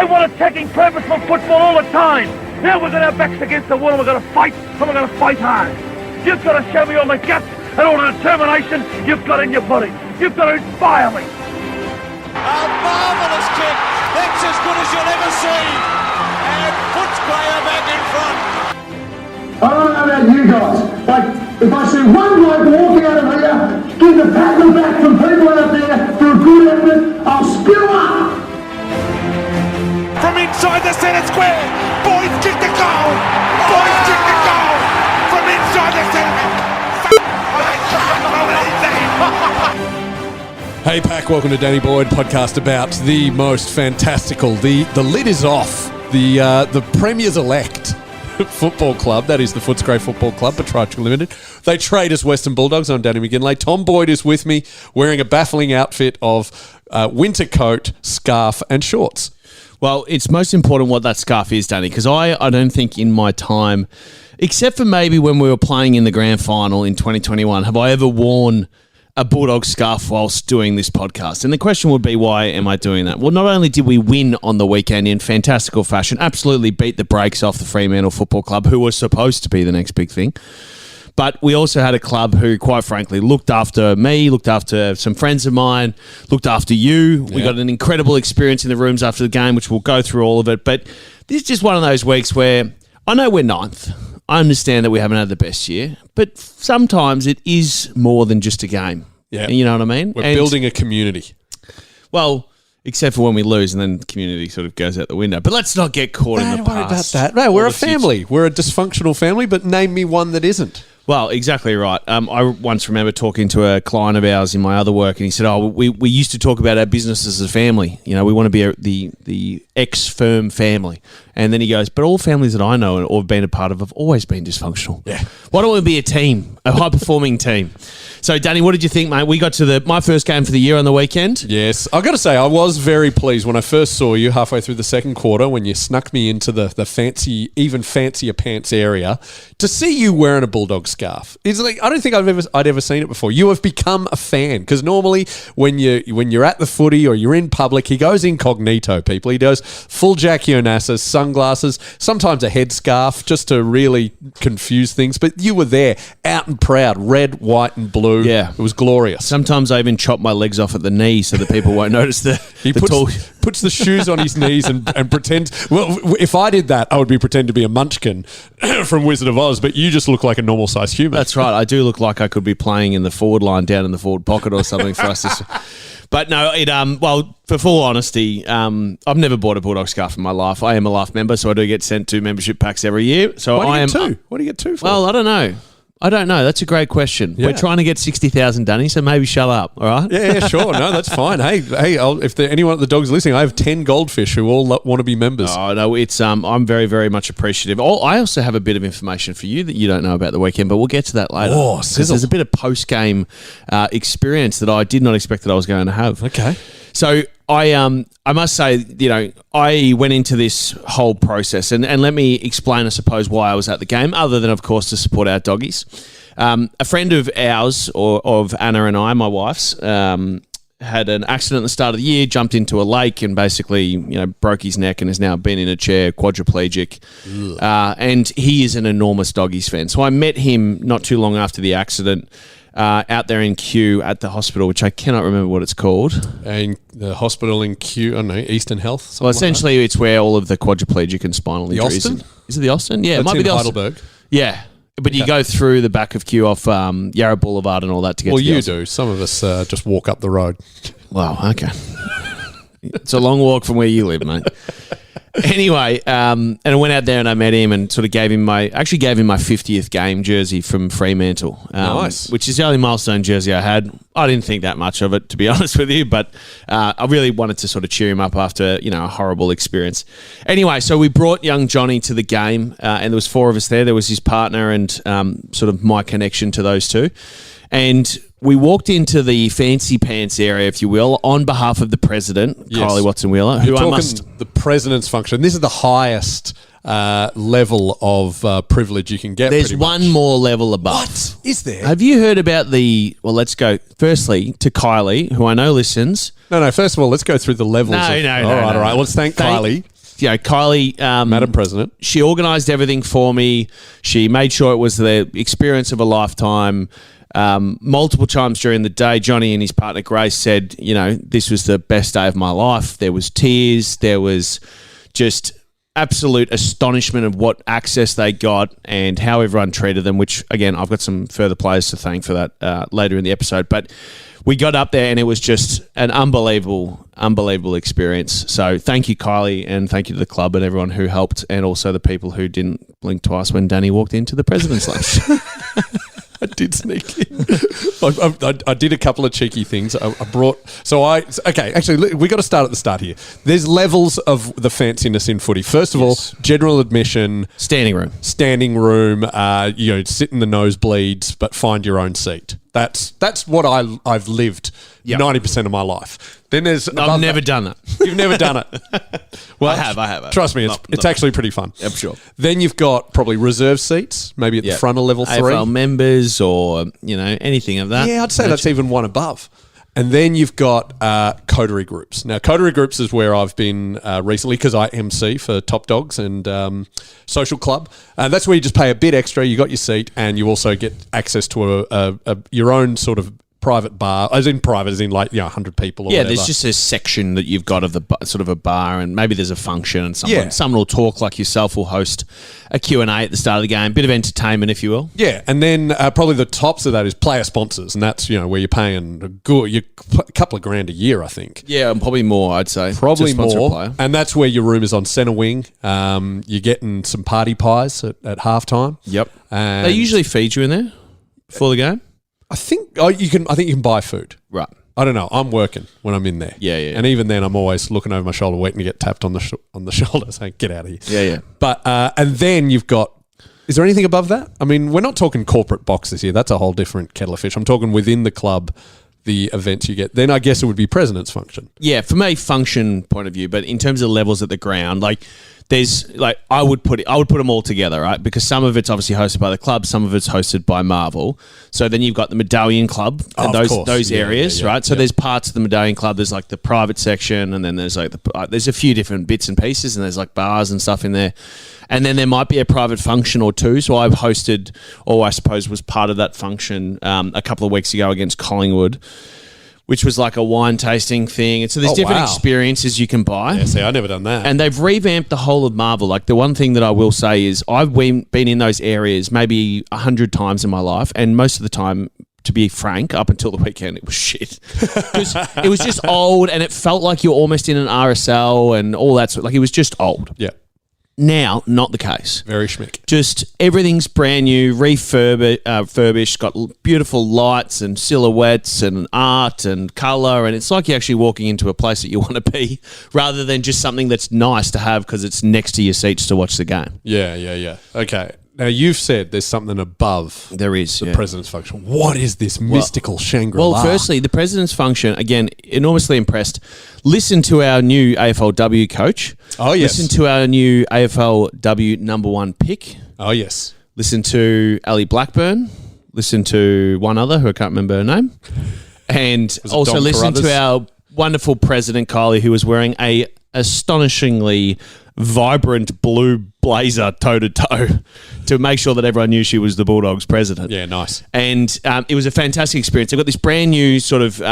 want attacking purposeful football all the time. Now we've got our backs against the wall and we're going to fight, and we're going to fight hard. You've got to show me all the guts and all the determination you've got in your body. You've got to inspire me. A marvellous kick. That's as good as you'll ever see. And puts Graham back in front. I don't know about you guys, but if I see one bloke walking out of here, give the pat on the back from people out there for a good effort, I'll spew up. From inside the centre square, Boyd kicked the goal. Boyd kicked the goal. From inside the centre. Hey Pack, welcome to Danny Boyd podcast about the most fantastical. The lid is off. The Premier's elect football club, that is the Footscray Football Club, Petrarch Limited. They trade as Western Bulldogs. I'm Danny McGinlay. Tom Boyd is with me, wearing a baffling outfit of winter coat, scarf, and shorts. Well, it's most important what that scarf is, Danny, because I don't think in my time, except for maybe when we were playing in the grand final in 2021, have I ever worn a Bulldog scarf whilst doing this podcast. And the question would be, why am I doing that? Well, not only did we win on the weekend in fantastical fashion, absolutely beat the brakes off the Fremantle Football Club, who was supposed to be the next big thing, but we also had a club who, quite frankly, looked after me, looked after some friends of mine, looked after you. Yeah. We got an incredible experience in the rooms after the game, which we'll go through all of it. But this is just one of those weeks where I know we're ninth. I understand that we haven't had the best year, but sometimes it is more than just a game. Yeah. You know what I mean? We're building a community. Well, except for when we lose and then the community sort of goes out the window. But let's not get caught in the past. Don't worry about that. No, we're a family. We're a dysfunctional family, but name me one that isn't. Well, exactly right. I once remember talking to a client of ours in my other work, and he said, we used to talk about our business as a family. You know, we want to be the ex-firm family. And then he goes, but all families that I know or have been a part of have always been dysfunctional. Yeah. Why don't we be a team, a high-performing team? So, Danny, what did you think, mate? We got to my first game for the year on the weekend. Yes. I've got to say, I was very pleased when I first saw you halfway through the second quarter when you snuck me into the fancy, even fancier pants area to see you wearing a Bulldog scarf. It's like, I don't think I'd ever seen it before. You have become a fan, because normally when you're at the footy or you're in public, he goes incognito, people. He does full Jackie Onassis, sunglasses, sometimes a headscarf just to really confuse things. But you were there, out and proud, red, white and blue. Yeah. It was glorious. Sometimes I even chop my legs off at the knee so that people won't notice He puts the shoes on his knees and pretends. Well, if I did that, I would be pretend to be a munchkin from Wizard of Oz, but you just look like a normal sized human. That's right. I do look like I could be playing in the forward line down in the forward pocket or something for us to... But no, well, for full honesty, I've never bought a Bulldog scarf in my life. I am a Life member, so I do get sent 2 membership packs every year. So Why do you get 2? What do you get 2 for? Well, I don't know. That's a great question. Yeah. We're trying to get 60,000, Danny, so maybe shut up, all right? Yeah, sure. No, that's fine. Hey, if anyone at the Dogs listening, I have 10 goldfish who all want to be members. Oh, no, it's I'm very, very much appreciative. I also have a bit of information for you that you don't know about the weekend, but we'll get to that later. Oh, there's a bit of post-game experience that I did not expect that I was going to have. Okay. So I must say, I went into this whole process, and let me explain, I suppose, why I was at the game, other than, of course, to support our doggies. A friend of ours, or of Anna and I, my wife's, had an accident at the start of the year, jumped into a lake and basically, broke his neck and has now been in a chair, quadriplegic. And he is an enormous doggies fan. So I met him not too long after the accident, out there in Kew at the hospital, which I cannot remember what it's called. And the hospital in Kew, I don't know, Eastern Health? Well, essentially, it's where all of the quadriplegic and spinal injuries... The Austin? Is it the Austin? Yeah, That's it might be the Heidelberg. Austin. Yeah. But you go through the back of Kew off Yarra Boulevard and all that to get to the Austin. Well, you do. Some of us just walk up the road. Wow, okay. It's a long walk from where you live, mate. Anyway, and I went out there and I met him and sort of gave him my 50th game jersey from Fremantle. Nice. Which is the only milestone jersey I had. I didn't think that much of it, to be honest with you, but I really wanted to sort of cheer him up after, a horrible experience. Anyway, so we brought young Johnny to the game, and there was 4 of us there. There was his partner and sort of my connection to those 2. And we walked into the fancy pants area, if you will, on behalf of the president, yes. Kylie Watson-Wheeler, who I must... the president's function. This is the highest level of privilege you can get. There's one more level above. What is there? Have you heard about well, let's go firstly to Kylie, who I know listens. No, first of all, let's go through the levels. No. All right. Let's thank Kylie. Kylie, Madam President, she organised everything for me. She made sure it was the experience of a lifetime. Multiple times during the day, Johnny and his partner Grace said, this was the best day of my life. There was tears. There was just absolute astonishment of what access they got and how everyone treated them, which, again, I've got some further players to thank for that later in the episode. But we got up there and it was just an unbelievable experience. So thank you, Kylie, and thank you to the club and everyone who helped, and also the people who didn't blink twice when Danny walked into the President's Lunch. I did sneak in. I did a couple of cheeky things. Actually, we got to start at the start here. There's levels of the fanciness in footy. First of all, general admission. Standing room. Sit in the nosebleeds, but find your own seat. That's what I've lived 90% of my life. Then there's... I've never done that. You've never done it. Well, I have. Trust me, it's actually pretty fun. I'm sure. Then you've got probably reserve seats, maybe at the front of level 3. AFL members or, anything of that. Yeah, I'd say that's even one above. And then you've got coterie groups. Now, coterie groups is where I've been recently because I MC for Top Dogs and Social Club. That's where you just pay a bit extra. You got your seat, and you also get access to your own sort of private bar, as in 100 people or whatever. There's just a section that you've got of the sort of a bar, and maybe there's a function, and someone will talk, like yourself will host a Q&A at the start of the game, bit of entertainment, if you will. Yeah, and then probably the tops of that is player sponsors, and that's where you're paying a couple of grand a year, I think. Yeah, and probably more, I'd say. Probably more, and that's where your room is on centre wing. You're getting some party pies at halftime. Yep. And they usually feed you in there before the game? I think you can buy food. Right. I don't know. I'm working when I'm in there. Yeah. And even then, I'm always looking over my shoulder, waiting to get tapped on the shoulder, saying, "Get out of here." Yeah. But and then you've got. Is there anything above that? I mean, we're not talking corporate boxes here. That's a whole different kettle of fish. I'm talking within the club, the events you get. Then I guess it would be president's function. Yeah, from a function point of view, but in terms of levels at the ground, there's I would put them all together, right? Because some of it's obviously hosted by the club, some of it's hosted by Marvel. So then you've got the Medallion Club and those areas, right? So there's parts of the Medallion Club. There's the private section, and then there's there's a few different bits and pieces, and there's bars and stuff in there. And then there might be a private function or two. So I've hosted, or I suppose was part of that function a couple of weeks ago against Collingwood, which was like a wine tasting thing. And so there's different experiences you can buy. Yeah, see, I've never done that. And they've revamped the whole of Marvel. The one thing that I will say is I've been in those areas maybe 100 times in my life, and most of the time, to be frank, up until the weekend, it was shit. It was just old, and it felt like you're almost in an RSL and all that. It was just old. Yeah. Now, not the case. Very schmick. Just everything's brand new, refurbished, got beautiful lights and silhouettes and art and colour, and it's like you're actually walking into a place that you want to be rather than just something that's nice to have because it's next to your seats to watch the game. Yeah. Okay. Now, you've said there's something above there is, the president's function. What is this mystical Shangri-La? Well, firstly, the president's function, again, enormously impressed. Listen to our new AFLW coach. Oh, yes. Listen to our new AFLW number 1 pick. Oh, yes. Listen to Ali Blackburn. Listen to one other who I can't remember her name. And also listen to our wonderful president, Kylie, who was wearing a astonishingly vibrant blue blazer toe-to-toe to make sure that everyone knew she was the Bulldogs president. Yeah, nice. And it was a fantastic experience. They've got this brand new sort of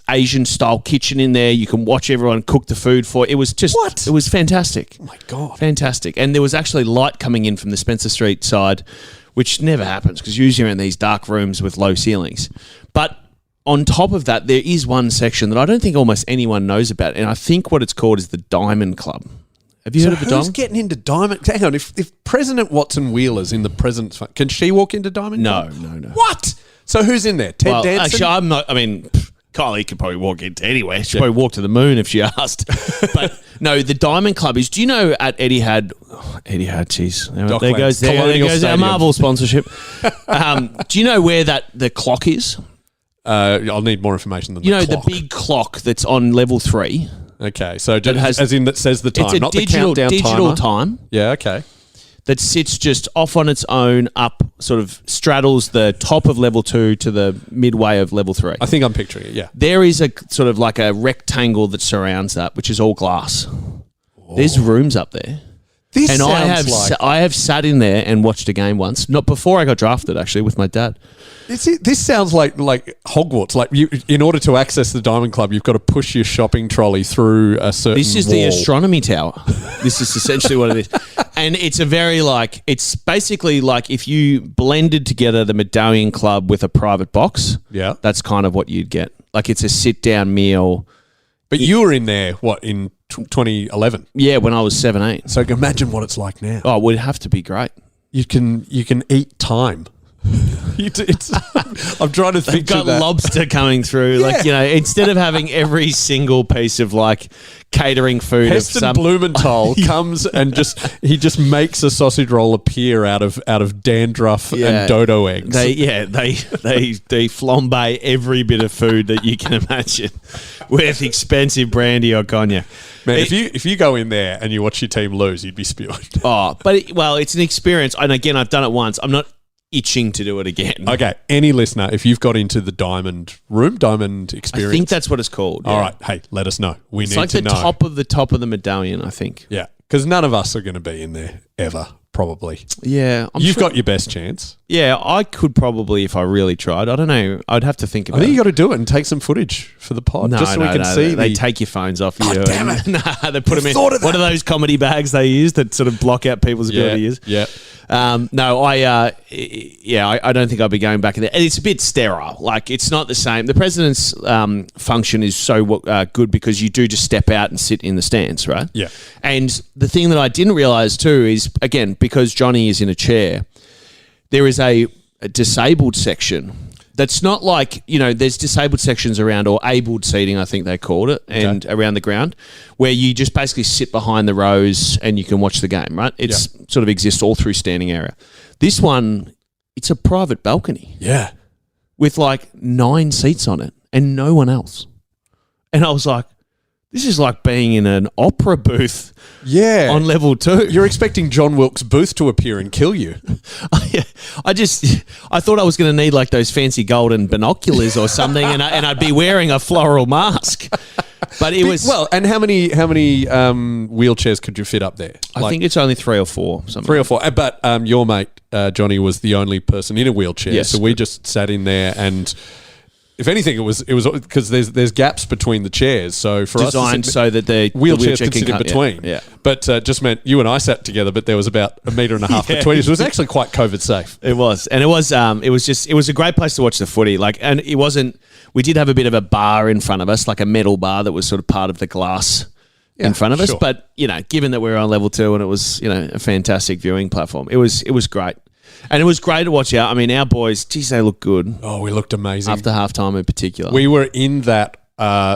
Asian-style kitchen in there. You can watch everyone cook the food for. It was just... What? It was fantastic. Oh, my God. Fantastic. And there was actually light coming in from the Spencer Street side, which never happens because usually you're in these dark rooms with low ceilings. But on top of that, there is one section that I don't think almost anyone knows about, and I think what it's called is the Diamond Club. Have you heard of the Diamond? Who's getting into Diamond? Hang on, if President Watson Wheeler's in the president's fund, can she walk into Diamond? No. What? So who's in there? Ted Danson? Actually, I'm not. I mean, Kylie could probably walk into anywhere. She'd probably walk to the moon if she asked. But no, the Diamond Club is. Do you know at Etihad? Jeez, there goes our Marvel sponsorship. Do you know where the clock is? I'll need more information than the big clock that's on level 3. Okay, so as in that says the time, it's a not digital, the countdown digital timer. time. Yeah, okay. That sits just off on its own, up, sort of straddles the top of level 2 to the midway of level 3. I think I'm picturing it, yeah. There is a sort of like a rectangle that surrounds that, which is all glass. There's rooms up there. This And sounds I have sat in there and watched a game once, not before I got drafted, actually, with my dad. This sounds like Hogwarts. Like you, in order to access the Diamond Club, you've got to push your shopping trolley through a certain. This is wall. the astronomy tower. This is essentially what it is. And it's a very it's basically like if you blended together the Medallion Club with a private box. Yeah. That's kind of what you'd get. Like it's a sit down meal. But you were in there, in 2011? Yeah, when I was 17. So imagine what it's like now. Oh, it would have to be great. You can eat time. I'm trying to think. They've got lobster coming through. Yeah. Like, instead of having every single piece of catering food Heston of some Blumenthal comes and he just makes a sausage roll appear out of dandruff and dodo eggs. They flambe every bit of food that you can imagine with expensive brandy or cognac. Man, if you go in there and you watch your team lose, you'd be spewing. Oh, but it's an experience. And again, I've done it once. I'm not itching to do it again. Okay, any listener, if you've got into the Diamond experience, I think that's what it's called. All right, hey, let us know. We It's need like to the know. top of the medallion, I think. Yeah, because none of us are going to be in there ever, probably. Yeah, You've got your best chance. Yeah, I could probably if I really tried. I don't know. I'd have to think about I think you it. got to do it and take some footage for the pod, just so we can see. They take your phones off you. damn it. Nah, they put them in. thought of What are those comedy bags they use that sort of block out people's ability to use? Yeah. No, I don't think I'll be going back in there. And it's a bit sterile. Like, it's not the same. The president's function is so good because you do just step out and sit in the stands, right? Yeah. And the thing that I didn't realise too is, again, because Johnny is in a chair, there is a disabled section. That's not like, there's disabled sections around, or abled seating, I think they called it, and around the ground, where you just basically sit behind the rows and you can watch the game, right? It's sort of exists all through standing area. This one, it's a private balcony. Yeah. With 9 seats on it and no one else. And I was like, this is like being in an opera booth on level 2. You're expecting John Wilkes Booth to appear and kill you. I thought I was going to need those fancy golden binoculars or something, and I'd be wearing a floral mask. But it was and how many wheelchairs could you fit up there? I think it's only 3 or 4. Something. 3 or 4. But your mate Johnny was the only person in a wheelchair, Yes. so we just sat in there and. If anything, it was because there's gaps between the chairs. So for designed us, so that the wheelchairs wheelchair could sit in between. Yeah. But just meant you and I sat together, but there was about 1.5 meters between us. It was actually quite COVID safe. It was, and it was a great place to watch the footy. And it wasn't. We did have a bit of a bar in front of us, like a metal bar that was sort of part of the glass in front of us. Sure. But given that we were on level 2 and it was a fantastic viewing platform, it was great. And it was great to watch out. I mean, our boys, geez, they look good. Oh, we looked amazing. After halftime in particular. We were in that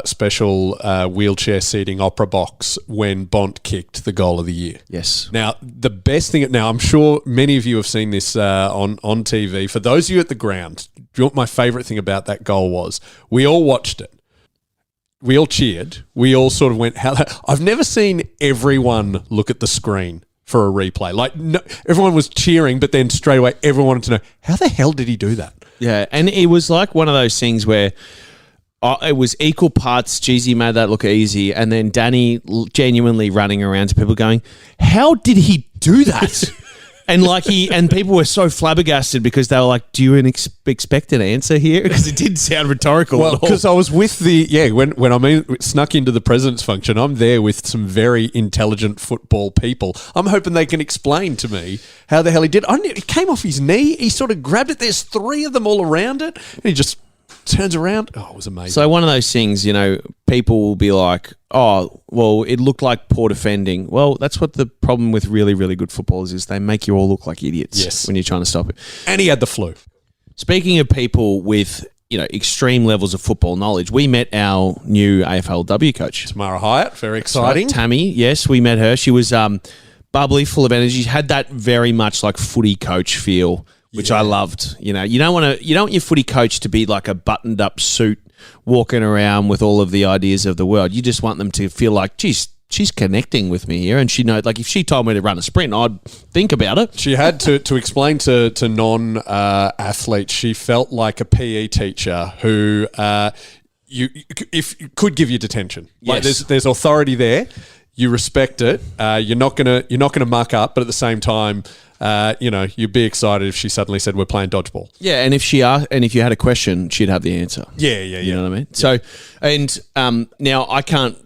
special wheelchair seating opera box when Bont kicked the goal of the year. Yes. Now, the best thing... Now, I'm sure many of you have seen this on TV. For those of you at the ground, do you know what my favourite thing about that goal was? We all watched it. We all cheered. We all sort of went... I've never seen everyone look at the screen for a replay. Everyone was cheering, but then straight away everyone wanted to know, how the hell did he do that? Yeah, and it was like one of those things where it was equal parts, Jeezy made that look easy, and then Danny genuinely running around to people going, how did he do that? And people were so flabbergasted because they were like, do you expect an answer here? Because it didn't sound rhetorical at all. Because I was with when I snuck into the president's function, I'm there with some very intelligent football people. I'm hoping they can explain to me how the hell he did. It came off his knee. He sort of grabbed it. There's 3 of them all around it. And he just turns around. Oh, it was amazing. So one of those things, people will be like, oh, well, it looked like poor defending. Well, that's what the problem with really, really good footballers is. They make you all look like idiots when you're trying to stop it. And he had the flu. Speaking of people with, extreme levels of football knowledge, we met our new AFLW coach. Tamara Hyatt, very exciting. Right, Tammy, yes, we met her. She was bubbly, full of energy. She had that very much like footy coach feel, which I loved. You don't want your footy coach to be like a buttoned up suit walking around with all of the ideas of the world. You just want them to feel like, geez, she's connecting with me here, and she knows. Like if she told me to run a sprint, I'd think about it. She had to explain to non athletes. She felt like a PE teacher who could give you detention. Like Yes. there's authority there. you respect it. You're not gonna muck up, but at the same time, you'd be excited if she suddenly said we're playing dodgeball. Yeah, and if you had a question, she'd have the answer. Yeah. You know what I mean? Yeah. So, and now I can't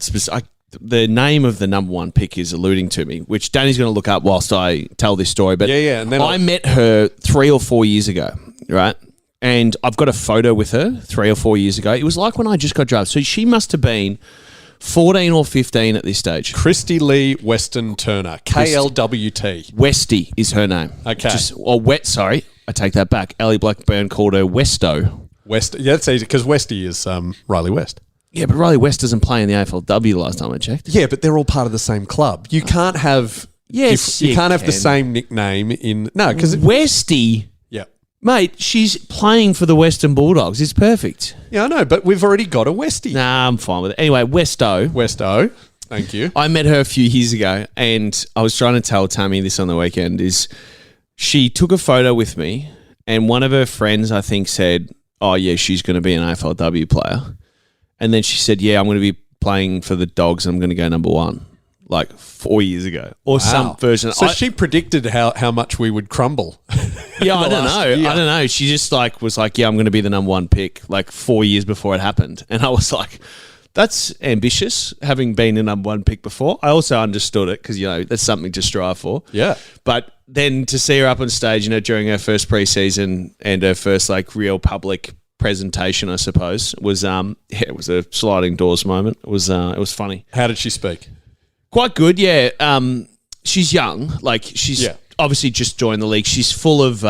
the name of the number one pick is alluding to me, which Danny's going to look up whilst I tell this story. But and then I met her 3 or 4 years ago, right? And I've got a photo with her 3 or 4 years ago. It was like when I just got drafted. So she must have been 14 or 15 at this stage. Christy Lee Weston Turner, KLWT. Westy is her name. Okay. Sorry, I take that back. Ellie Blackburn called her Westo. West, yeah, that's easy because Westy is Riley West. Yeah, but Riley West doesn't play in the AFLW last time I checked. Yeah, but they're all part of the same club. You can't have you can't have the same nickname in because Westy. Yeah, mate, she's playing for the Western Bulldogs. It's perfect. Yeah, I know, but we've already got a Westy. Nah, I'm fine with it. Anyway, Westo. Thank you. I met her a few years ago, and I was trying to tell Tammy this on the weekend. Is she took a photo with me, and one of her friends I think said, "Oh yeah, she's going to be an AFLW player." And then she said, "Yeah, I'm going to be playing for the Dogs. And I'm going to go number one," like 4 years ago, or some version. So she predicted how much we would crumble. Yeah, I don't know. She just was like, "Yeah, I'm going to be the number one pick," like 4 years before it happened. And I was like, "That's ambitious." Having been a number one pick before, I also understood it because that's something to strive for. Yeah, but then to see her up on stage, during her first preseason and her first real public presentation, I suppose, was it was a sliding doors moment. It was funny. How did she speak? Quite good, yeah. She's young, she's obviously just joined the league. She's full of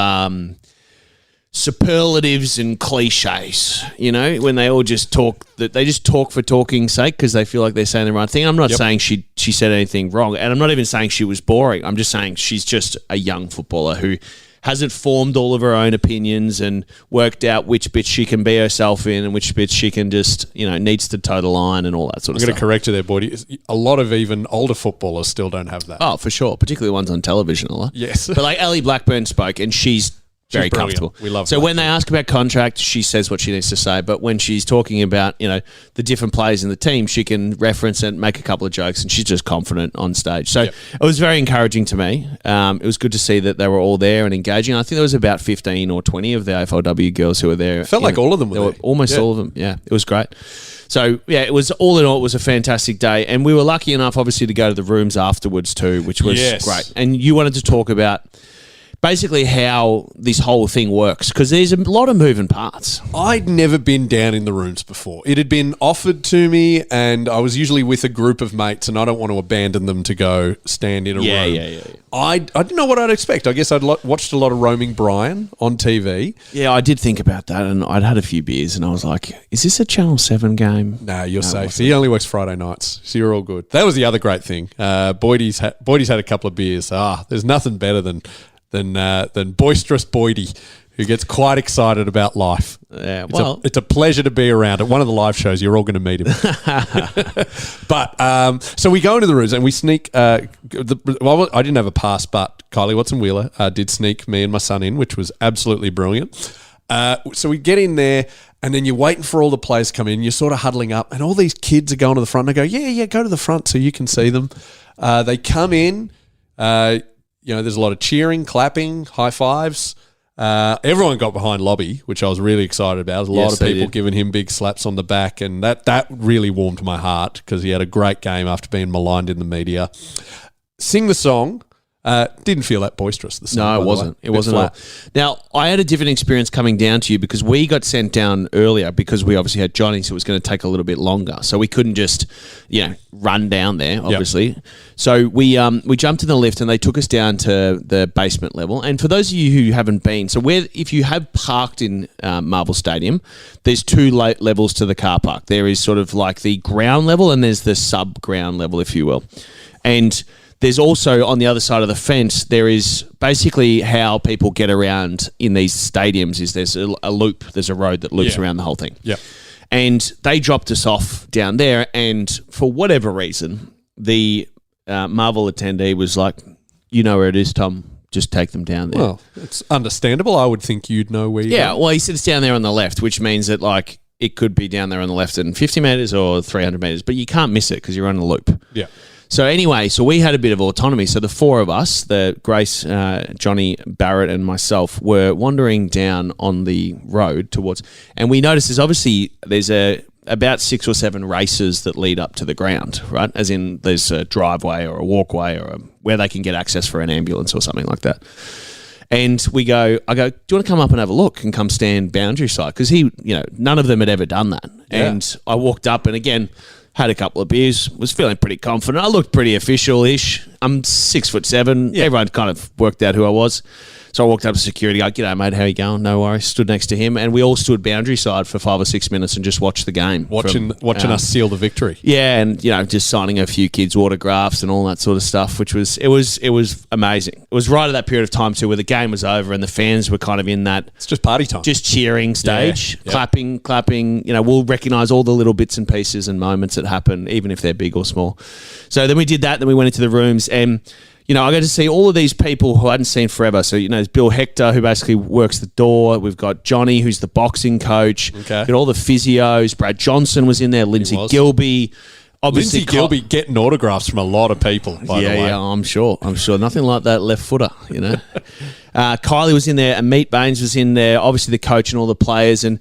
superlatives and cliches, when they all just talk, that they just talk for talking's sake because they feel like they're saying the right thing. I'm not saying she said anything wrong, and I'm not even saying she was boring. I'm just saying she's just a young footballer who hasn't formed all of her own opinions and worked out which bits she can be herself in and which bits she can just, needs to toe the line and all that sort of stuff. I'm going to correct you there, Boydy. A lot of even older footballers still don't have that. Oh, for sure. Particularly ones on television a lot. Yes. But Ellie Blackburn spoke and she's very brilliant. Comfortable. We love So when they ask about contract, she says what she needs to say. But when she's talking about, the different players in the team, she can reference and make a couple of jokes and she's just confident on stage. So it was very encouraging to me. It was good to see that they were all there and engaging. I think there was about 15 or 20 of the AFLW girls who were there. It felt like all of them were there. Almost all of them. Yeah, it was great. So, it was all in all, it was a fantastic day. And we were lucky enough, obviously, to go to the rooms afterwards too, which was great. And you wanted to talk about basically how this whole thing works, because there's a lot of moving parts. I'd never been down in the rooms before. It had been offered to me, and I was usually with a group of mates, and I don't want to abandon them to go stand in a room. Yeah. I didn't know what I'd expect. I guess I'd watched a lot of Roaming Brian on TV. Yeah, I did think about that, and I'd had a few beers, and I was like, is this a Channel 7 game? No, you're safe. He only works Friday nights, so you're all good. That was the other great thing. Boydy's had a couple of beers. There's nothing better than boisterous Boydy, who gets quite excited about life. Yeah, it's a pleasure to be around. At one of the live shows, you're all going to meet him. But so we go into the rooms and we sneak. I didn't have a pass, but Kylie Watson-Wheeler did sneak me and my son in, which was absolutely brilliant. So we get in there, and then you're waiting for all the players to come in. You're sort of huddling up, and all these kids are going to the front. And I go, yeah, go to the front so you can see them. They come in. There's a lot of cheering, clapping, high fives. Everyone got behind Lobby, which I was really excited about. There's a lot of people giving him big slaps on the back, and that really warmed my heart because he had a great game after being maligned in the media. Sing the song. Didn't feel that boisterous. The song, no, it wasn't. It wasn't at all. Now, I had a different experience coming down to you because we got sent down earlier because we obviously had Johnny, so it was going to take a little bit longer. So we couldn't just, run down there, obviously. Yep. So we jumped in the lift and they took us down to the basement level. And for those of you who haven't been, if you have parked in Marvel Stadium, there's two levels to the car park. There is sort of like the ground level and there's the sub-ground level, if you will. And there's also, on the other side of the fence, there is basically how people get around in these stadiums is there's a loop, there's a road that loops around the whole thing. Yeah. And they dropped us off down there, and for whatever reason, the Marvel attendee was like, you know where it is, Tom, just take them down there. Well, it's understandable. I would think you'd know where you're going. Well, he said it's down there on the left, which means that it could be down there on the left in 50 metres or 300 metres, but you can't miss it because you're on a loop. Yeah. So anyway, so we had a bit of autonomy. So the four of us, the Grace, Johnny, Barrett, and myself, were wandering down on the road towards, and we noticed there's about 6 or 7 races that lead up to the ground, right? As in, there's a driveway or a walkway or where they can get access for an ambulance or something like that. And I go, do you want to come up and have a look and come stand boundary side? Because none of them had ever done that. Yeah. And I walked up and again, had a couple of beers, was feeling pretty confident. I looked pretty official-ish. I'm 6'7". Yeah. Everyone kind of worked out who I was. So I walked up to security, go, g'day, mate, how you going? No worries. Stood next to him, and we all stood boundary side for 5 or 6 minutes and just watched the game. Watching us seal the victory. Yeah, and, just signing a few kids' autographs and all that sort of stuff, which was amazing. It was right at that period of time, too, where the game was over and the fans were kind of in that... It's just party time. Just cheering stage, clapping. We'll recognise all the little bits and pieces and moments that happen, even if they're big or small. So then we did that, then we went into the rooms and... I got to see all of these people who I hadn't seen forever. So, there's Bill Hector, who basically works the door. We've got Johnny, who's the boxing coach. Okay. We've got all the physios. Brad Johnson was in there. Lindsay Gilby. Obviously, Lindsay Gilby getting autographs from a lot of people, by the way. Yeah, I'm sure. Nothing like that left footer, Kylie was in there and Meat Baines was in there. Obviously, the coach and all the players. And,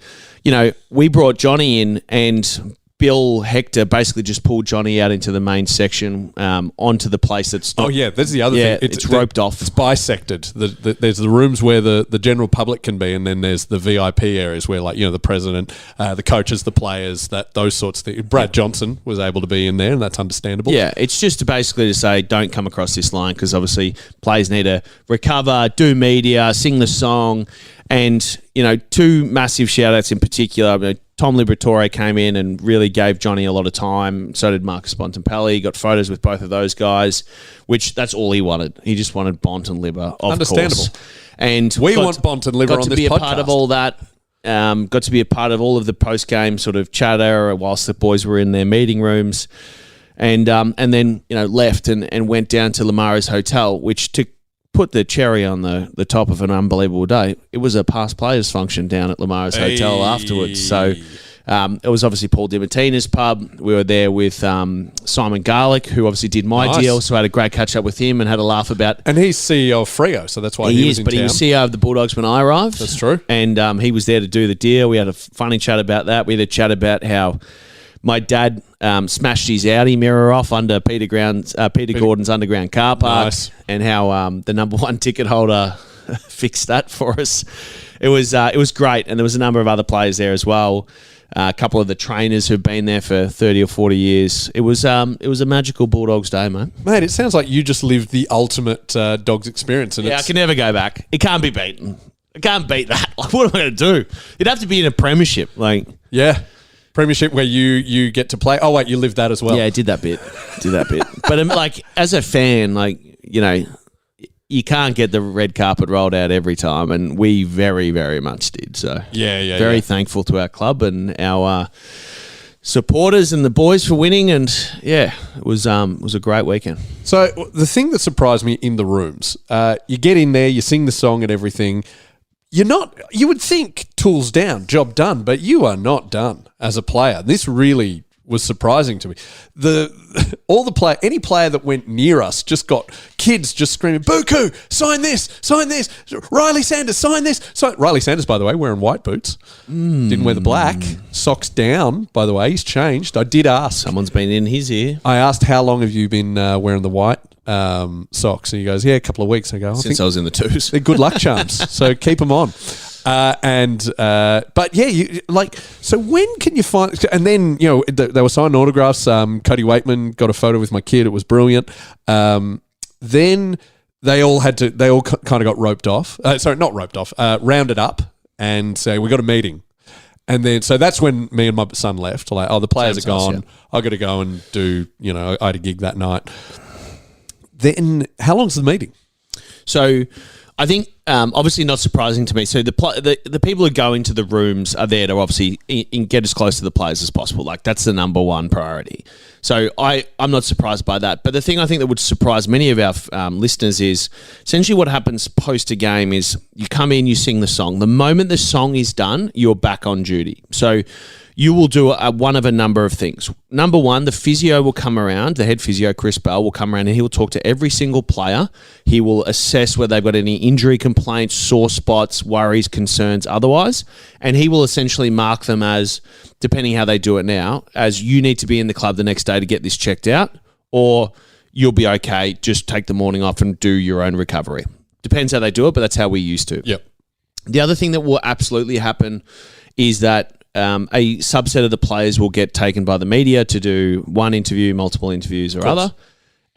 we brought Johnny in and... Bill Hector basically just pulled Johnny out into the main section onto the place that's... that's the other thing. It's roped off. It's bisected. There's the rooms where the general public can be, and then there's the VIP areas where, the president, the coaches, the players, those sorts of things. Brad Johnson was able to be in there, and that's understandable. Yeah, it's just basically to say don't come across this line because obviously players need to recover, do media, sing the song, and, 2 massive shout-outs in particular. Tom Liberatore came in and really gave Johnny a lot of time. So did Marcus Bontempelli. Got photos with both of those guys, which that's all he wanted. He just wanted Bont and Libber, of Understandable. course. And we want Bont and Libber on this podcast. Got to be a part of all that. Got to be a part of all of the post-game sort of chatter whilst the boys were in their meeting rooms. And then, left and went down to Lamara's hotel, which put the cherry on the top of an unbelievable day. It was a past players function down at Lamara's hotel afterwards. So it was obviously Paul DiMartina's pub. We were there with Simon Garlick, who obviously did my deal. So I had a great catch up with him and had a laugh about. And he's CEO of Freo, so that's why he was in town. He was CEO of the Bulldogs when I arrived. That's true. And he was there to do the deal. We had a funny chat about that. We had a chat about how my dad smashed his Audi mirror off under Peter Gordon's underground car park, and how the number 1 ticket holder fixed that for us. It was great, and there was a number of other players there as well. A couple of the trainers who've been there for 30 or 40 years. It was a magical Bulldogs day, mate. Mate, it sounds like you just lived the ultimate Dogs experience. And I can never go back. It can't be beaten. I can't beat that. Like, what am I going to do? It'd have to be in a premiership. Premiership where you get to play. Oh, wait, you lived that as well. Yeah, I did that bit. But as a fan, you can't get the red carpet rolled out every time, and we very, very much did. So very thankful to our club and our supporters and the boys for winning, and it was a great weekend. So the thing that surprised me in the rooms, you get in there, you sing the song and everything. You would think tools down, job done, but you are not done as a player. This really was surprising to me. Any player that went near us just got kids just screaming, Buku, sign this, Riley Sanders, sign this. Riley Sanders, by the way, wearing white boots. Didn't wear the black. Socks down, by the way. He's changed. I did ask. Someone's been in his ear. I asked, how long have you been wearing the white socks? And he goes, a couple of weeks. I go, since I was in the twos. They're good luck charms, so keep them on. So when can you find? And then they were signing autographs. Cody Waitman got a photo with my kid. It was brilliant. Then they all kind of got roped off. Not roped off. Rounded up and say we got a meeting. And then so that's when me and my son left. The players are gone. I got to go and do. I had a gig that night. Then how long's the meeting? So I think obviously not surprising to me. So the people who go into the rooms are there to obviously get as close to the players as possible. Like that's the number 1 priority. So I'm not surprised by that. But the thing I think that would surprise many of our listeners is essentially what happens post a game is you come in, you sing the song. The moment the song is done, you're back on duty. So you will do one of a number of things. Number one, the physio will come around, the head physio, Chris Bell, will come around and he will talk to every single player. He will assess whether they've got any injury complaints, sore spots, worries, concerns, otherwise. And he will essentially mark them as, depending how they do it now, as you need to be in the club the next day to get this checked out, or you'll be okay, just take the morning off and do your own recovery. Depends how they do it, but that's how we used to. Yep. The other thing that will absolutely happen is that a subset of the players will get taken by the media to do one interview, multiple interviews or other.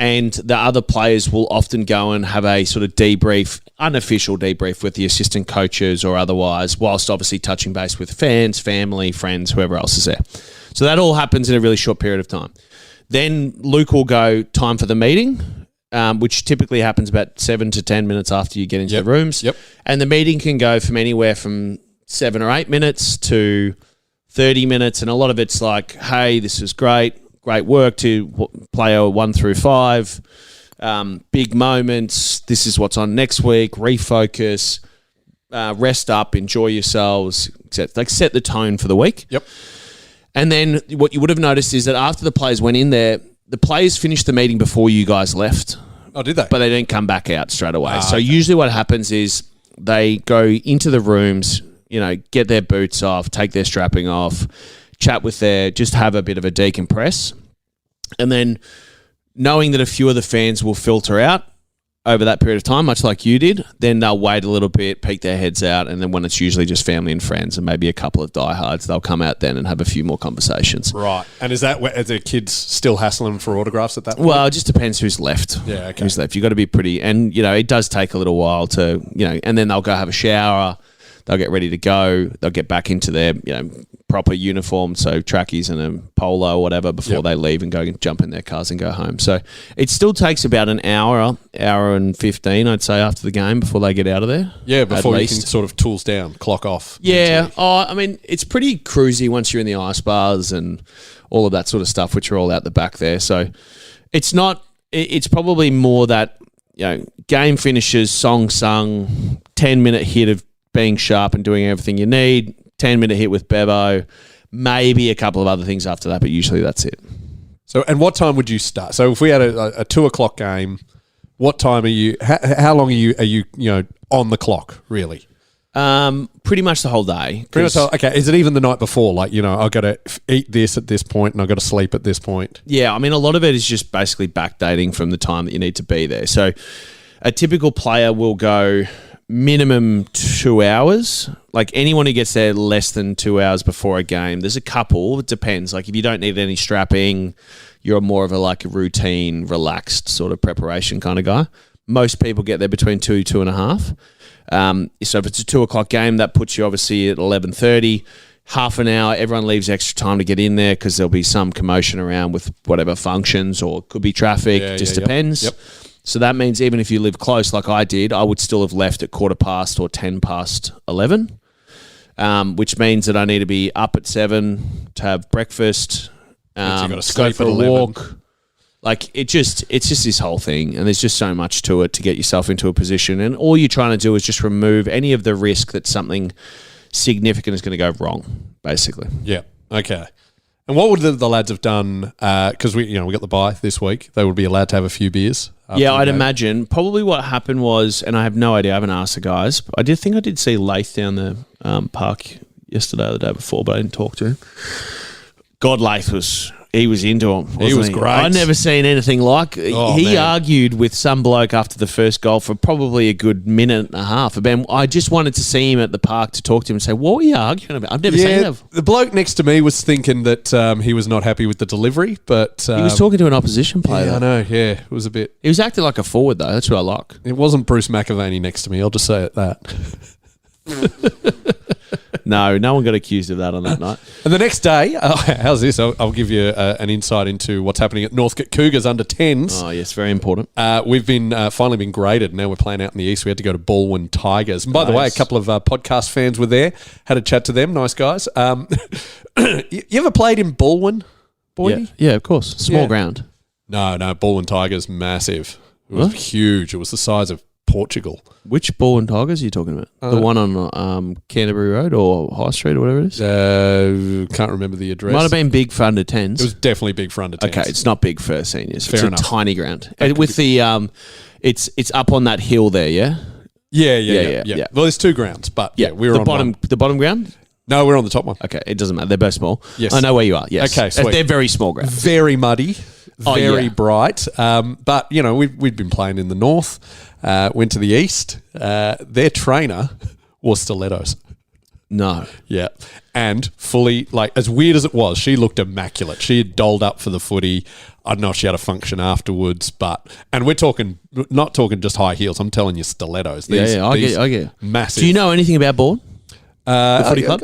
And the other players will often go and have a sort of debrief, unofficial debrief with the assistant coaches or otherwise, whilst obviously touching base with fans, family, friends, whoever else is there. So that all happens in a really short period of time. Then Luke will go, time for the meeting, which typically happens about 7 to 10 minutes after you get into the rooms. Yep. And the meeting can go from anywhere from 7 or 8 minutes to 30 minutes. And a lot of it's like, hey, this is great work, to player 1 through 5, big moments, this is what's on next week, refocus, rest up, enjoy yourselves, like set the tone for the week. Yep. And then what you would have noticed is that after the players went in there, the players finished the meeting before you guys left. Oh, did they? But they didn't come back out straight away. So usually what happens is they go into the rooms, get their boots off, take their strapping off, chat with just have a bit of a decompress. And then knowing that a few of the fans will filter out over that period of time, much like you did, then they'll wait a little bit, peek their heads out, and then when it's usually just family and friends and maybe a couple of diehards, they'll come out then and have a few more conversations. Right. And are the kids still hassling for autographs at that point? Well, it just depends who's left. Yeah, okay. Who's left. You've got to be pretty... And, it does take a little while to, and then they'll go have a shower, they'll get ready to go, they'll get back into their, proper uniform, so trackies and a polo or whatever before they leave and go and jump in their cars and go home. So it still takes about an hour and 15, I'd say, after the game before they get out of there. Yeah, before you can sort of tools down, clock off. Yeah. It's pretty cruisy once you're in the ice bars and all of that sort of stuff, which are all out the back there. So it's probably more that, game finishes, song sung, 10-minute hit of being sharp and doing everything you need, 10-minute hit with Bevo, maybe a couple of other things after that, but usually that's it. So, and what time would you start? So, if we had a 2 o'clock game, what time are you? How long are you on the clock? Really? Pretty much the whole day. Pretty much. Okay. Is it even the night before? Like, I've got to eat this at this point, and I've got to sleep at this point. Yeah, a lot of it is just basically backdating from the time that you need to be there. So, a typical player will go minimum 2 hours. Like anyone who gets there less than 2 hours before a game, there's a couple. It depends. Like if you don't need any strapping, you're more of a routine, relaxed sort of preparation kind of guy. Most people get there between 2.5. So if it's a 2 o'clock game, that puts you obviously at 11:30. Half an hour, everyone leaves extra time to get in there because there'll be some commotion around with whatever functions, or it could be traffic. Just depends. Yep. So that means even if you live close like I did, I would still have left at 11:15 or 11:10, which means that I need to be up at 7 to have breakfast, to go for a walk. Like it's just this whole thing, and there's just so much to it to get yourself into a position, and all you're trying to do is just remove any of the risk that something significant is going to go wrong, basically. Yeah. Okay. And what would the lads have done? Because we got the bye this week. They would be allowed to have a few beers. Yeah, I'd imagine. Probably what happened was, and I have no idea, I haven't asked the guys, but I did see Lath down the park yesterday or the day before, but I didn't talk to him. God, Lath was into him. He was great. I'd never seen anything like. He argued with some bloke after the first goal for probably a good minute and a half. I just wanted to see him at the park to talk to him and say, what were you arguing about? I've never seen that. The bloke next to me was thinking that he was not happy with the delivery, but... he was talking to an opposition player. Yeah, I know, yeah. It was a bit... He was acting like a forward, though. That's what I like. It wasn't Bruce McAvaney next to me, I'll just say it that. No one got accused of that on that night. And the next day, how's this? I'll give you an insight into what's happening at Northcote Cougars under 10s. Oh, yes, very important. We've finally been graded. Now we're playing out in the east. We had to go to Balwyn Tigers. And by the way, a couple of podcast fans were there. Had a chat to them. Nice guys. You ever played in Balwyn? Boydy? Yeah, of course. Small Yeah. ground. No, Bull and Tiger's massive. It was huge. It was the size of Portugal. Which Ball and Tigers are you talking about? The one on Canterbury Road or High Street or whatever it is? Can't remember the address. Might have been big for under 10s. It was definitely big for under 10s. Okay, it's not big for seniors. Fair it's enough. a tiny ground. And with the it's up on that hill there, yeah? Yeah. Well, there's 2 grounds, but yeah, we were the on bottom one. the bottom ground? No, we're on the top one. Okay, it doesn't matter. They're both small. Yes. I know where you are. Yes. Okay, sweet. They're very small grounds. Very muddy, very yeah. bright. But, you know, we'd been playing in the north, went to the east. Their trainer wore stilettos. No. Yeah. And fully, like, as weird as it was, she looked immaculate. She had dolled up for the footy. I don't know if she had a function afterwards, and we're talking, not talking just high heels. I'm telling you stilettos. I get. Massive. Do you know anything about Bourne? The footy club?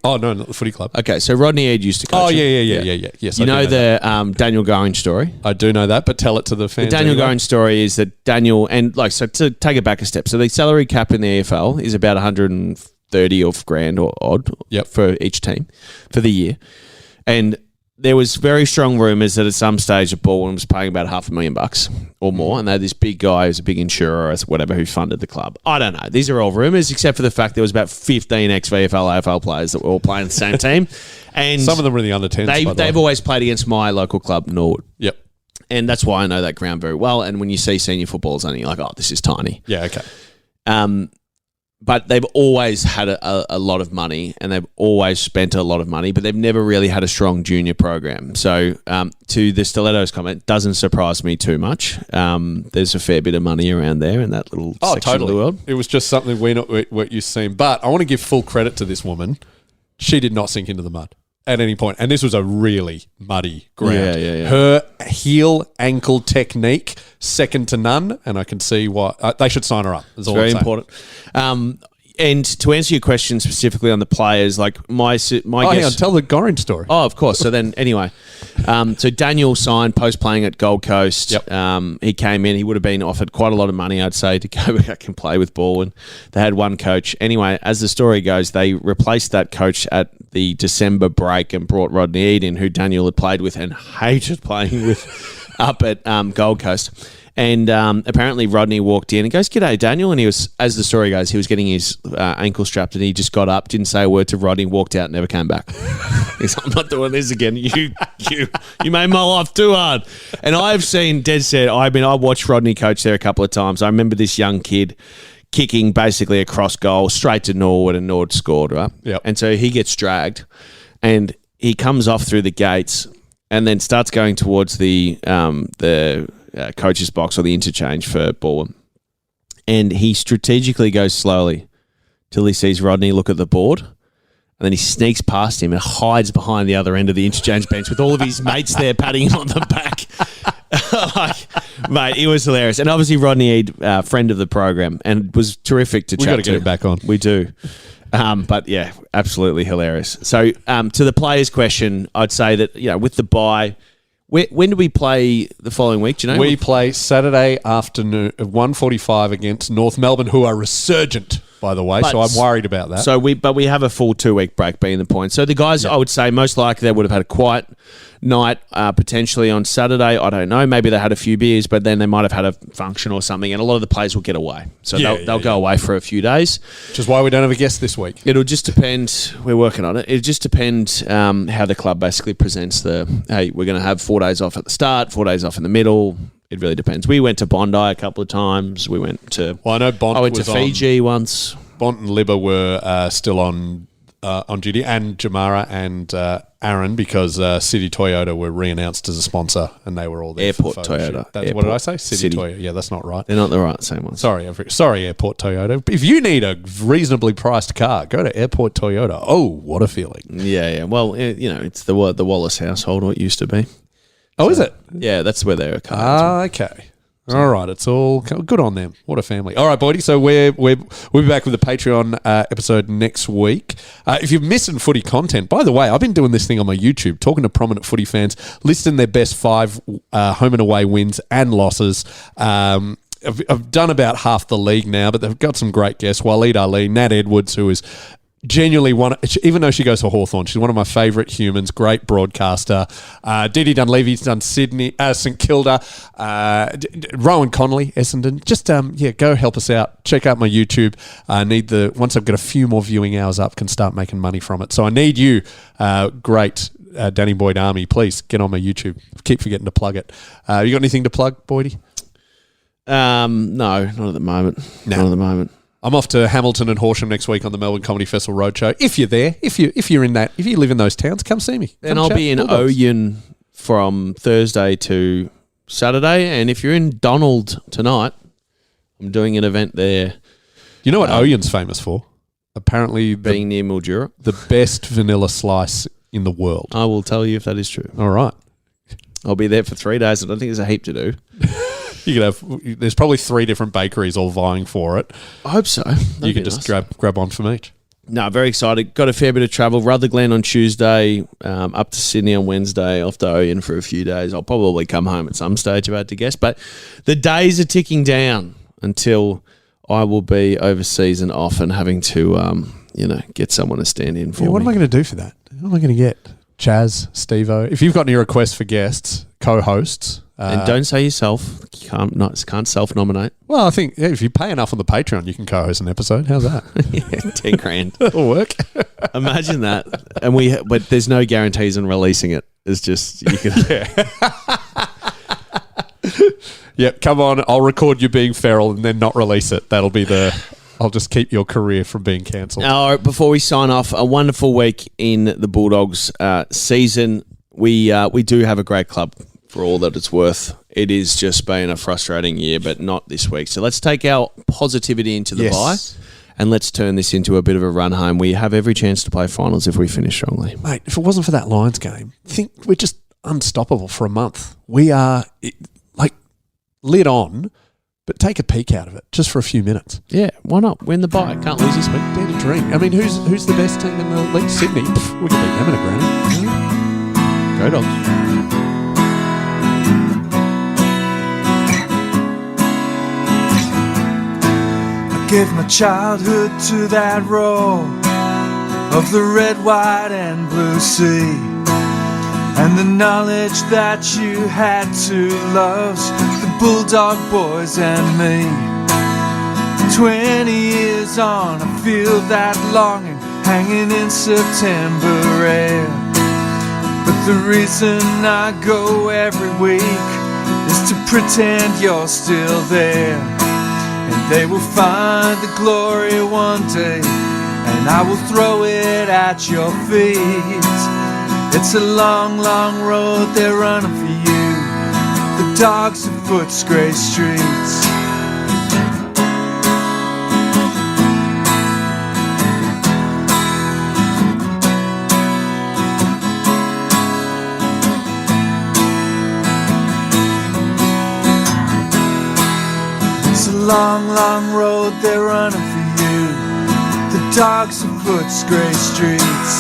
Oh, no, not the footy club. Okay, so Rodney Eade used to coach. Oh, it. yeah. Yes, You I do know that. the Daniel Gorringe story? I do know that, but tell it to the fans. The Daniel anyway. Gorringe story is that Daniel, and like, so to take it back a step, so the salary cap in the AFL is about 130 off grand or odd for each team for the year. And there was very strong rumours that at some stage Baldwin was paying about $500,000 or more, and they had this big guy who's a big insurer or whatever who funded the club. I don't know. These are all rumours, except for the fact there was about 15 ex-VFL, AFL players that were all playing the same team. And some of them were in the under 10s. they've always played against my local club, Norwood. Yep. And that's why I know that ground very well. And when you see senior footballers, only you're like, oh, this is tiny. Yeah, okay. But they've always had a lot of money, and they've always spent a lot of money, but they've never really had a strong junior program. So to the Stilettos comment, doesn't surprise me too much. There's a fair bit of money around there in that little section of the world. It was just something we're not what you've seen. But I want to give full credit to this woman. She did not sink into the mud at any point. And this was a really muddy ground. Yeah. Her heel ankle technique, second to none. And I can see why they should sign her up. It's Very important. And to answer your question specifically on the players, like my guess. Hang on, tell the Gorringe story. Oh, of course. So then, anyway, so Daniel signed post playing at Gold Coast. Yep. He came in. He would have been offered quite a lot of money, I'd say, to go back and play with Baldwin. They had one coach. Anyway, as the story goes, they replaced that coach at the December break and brought Rodney Eade in, who Daniel had played with and hated playing with up at Gold Coast. And apparently Rodney walked in and goes, "G'day, Daniel." And he was, as the story goes, he was getting his ankle strapped, and he just got up, didn't say a word to Rodney, walked out, and never came back. He's like, "I'm not doing this again. You made my life too hard." And I've seen, dead set, I watched Rodney coach there a couple of times. I remember this young kid kicking basically a cross goal straight to Norwood, and Norwood scored, right? Yep. And so he gets dragged, and he comes off through the gates, and then starts going towards the coach's box or the interchange for Baldwin. And he strategically goes slowly till he sees Rodney look at the board, and then he sneaks past him and hides behind the other end of the interchange bench with all of his mates there patting him on the back. Mate, it was hilarious. And obviously Rodney Eade, friend of the program, and was terrific to chat to. We've got to get him back on. We do. But yeah, absolutely hilarious. So to the players' question, I'd say that, with the bye, when do we play the following week? Do you know? We play Saturday afternoon at 1:45 against North Melbourne, who are resurgent, by the way. So I'm worried about that. So we have a full 2-week break being the point. So the guys, I would say, most likely they would have had a quiet night potentially on Saturday. I don't know. Maybe they had a few beers, but then they might have had a function or something, and a lot of the players will get away. So they'll go away for a few days. Which is why we don't have a guest this week. It'll just depend. We're working on it. It'll just depend how the club basically presents hey, we're going to have 4 days off at the start, 4 days off in the middle. It really depends. We went to Bondi a couple of times. We went to... Well, I know Bont I went to was Fiji once. Bont and Libba were still on duty, and Jamara and Aaron, because City Toyota were re-announced as a sponsor, and they were all there. Airport for photo Toyota. shoot. What Airport. did I say? City Toyota. Yeah, that's not right. They're not the right same ones. Sorry, Airport Toyota. If you need a reasonably priced car, go to Airport Toyota. Oh, what a feeling. Yeah. Well, it's the Wallace household, what it used to be. Oh, is it? Yeah, that's where they're cars. Okay. All right, it's all good on them. What a family. All right, Boydie, so we'll be back with the Patreon episode next week. If you're missing footy content, by the way, I've been doing this thing on my YouTube, talking to prominent footy fans, listing their best 5 home and away wins and losses. I've done about half the league now, but they've got some great guests. Waleed Ali, Nat Edwards, who is genuinely even though she goes for Hawthorn, she's one of my favourite humans, great broadcaster. Didi Dunleavy's done Sydney, St Kilda, Rowan Connolly, Essendon. Just, go help us out. Check out my YouTube. Once I've got a few more viewing hours up, can start making money from it. So I need you, great Danny Boyd Army, please get on my YouTube. Keep forgetting to plug it. You got anything to plug, Boydie? No, not at the moment. No. Not at the moment. I'm off to Hamilton and Horsham next week on the Melbourne Comedy Festival Roadshow. If you're there, if you live in those towns, come see me. And I'll be in Oyen from Thursday to Saturday. And if you're in Donald tonight, I'm doing an event there. You know what Oyen's famous for? Apparently being near Mildura. The best vanilla slice in the world. I will tell you if that is true. All right. I'll be there for 3 days. I don't think there's a heap to do. There's probably 3 different bakeries all vying for it. I hope so. You can just grab one from each. No, very excited. Got a fair bit of travel. Rutherglen on Tuesday, up to Sydney on Wednesday, off to Oyen for a few days. I'll probably come home at some stage, I've had to guess. But the days are ticking down until I will be overseas and off and having to, get someone to stand in for me. What am I going to do for that? What am I going to get? Chaz, Steve-O. If you've got any requests for guests, co-hosts... and don't say yourself. You can't self-nominate. Well, I think if you pay enough on the Patreon, you can co-host an episode. How's that? Yeah, 10 grand. That'll work. Imagine that. But there's no guarantees on releasing it. It's just you can. Yep. Come on. I'll record you being feral and then not release it. That'll be I'll just keep your career from being cancelled. All right, before we sign off, a wonderful week in the Bulldogs season. We do have a great club. For all that it's worth, it is just been a frustrating year, but not this week. So let's take our positivity into the bye and let's turn this into a bit of a run home. We have every chance to play finals if we finish strongly. Mate, if it wasn't for that Lions game, I think we're just unstoppable for a month. We are lid on, but take a peek out of it just for a few minutes. Yeah, why not? Win the bye. Can't lose this week. Dare to dream. I mean, who's the best team in the league? Sydney. Pff, we can beat them in a granny. Go Dogs. Gave my childhood to that roar of the red, white and blue sea, and the knowledge that you had to love the Bulldog boys and me. 20 years on, I feel that longing hanging in September air. But the reason I go every week is to pretend you're still there. And they will find the glory one day, and I will throw it at your feet. It's a long, long road they're running for you, the dogs of Footscray streets. Long, long road they're running for you, the dogs of Footscray streets.